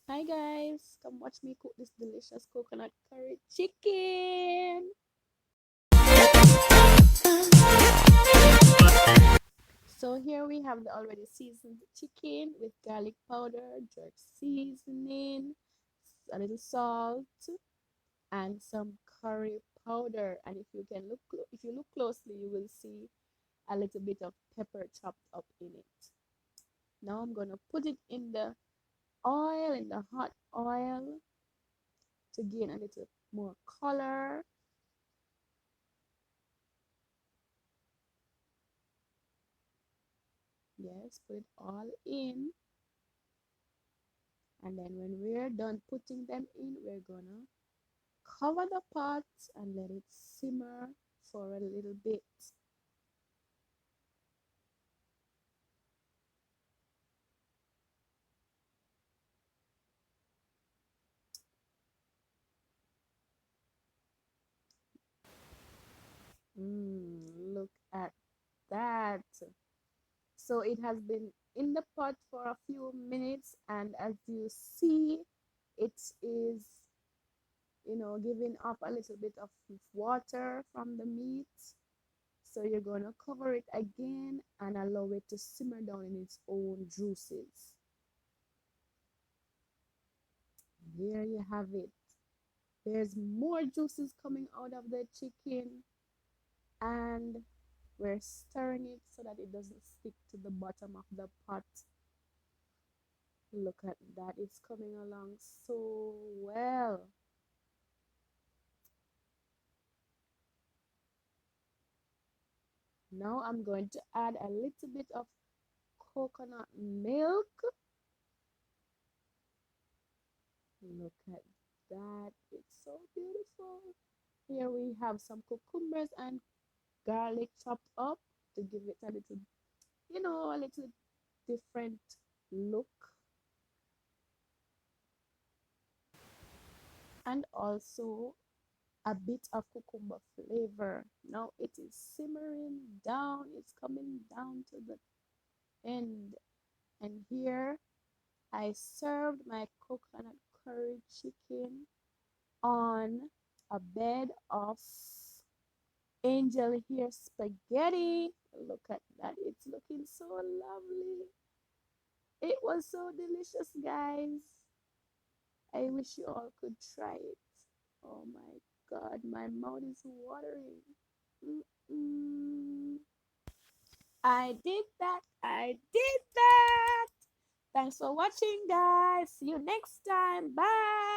Hi guys, come watch me cook this delicious coconut curry chicken. So here we have the already seasoned chicken with garlic powder, jerk seasoning, a little salt, and some curry powder. And if you look closely, you will see a little bit of pepper chopped up in it. Now I'm gonna put it in the hot oil to gain a little more color. Yes, put it all in. And then when we're done putting them in, we're gonna cover the pot and let it simmer for a little bit. Look at that. So it has been in the pot for a few minutes, and as you see, it is, giving off a little bit of water from the meat. So you're gonna cover it again and allow it to simmer down in its own juices. There you have it. There's more juices coming out of the chicken, and we're stirring it so that it doesn't stick to the bottom of the pot. Look at that, it's coming along so well. Now I'm going to add a little bit of coconut milk. Look at that, it's so beautiful. Here we have some cucumbers and garlic chopped up to give it a little, a little different look, and also a bit of cucumber flavor. Now it is simmering down, it's coming down to the end. And here I served my coconut curry chicken on a bed of angel hair spaghetti. Look at that, it's looking so lovely. It was so delicious, guys. I wish you all could try it. Oh my god, my mouth is watering. Mm-mm. I did that. I did that. Thanks for watching, guys. See you next time. Bye.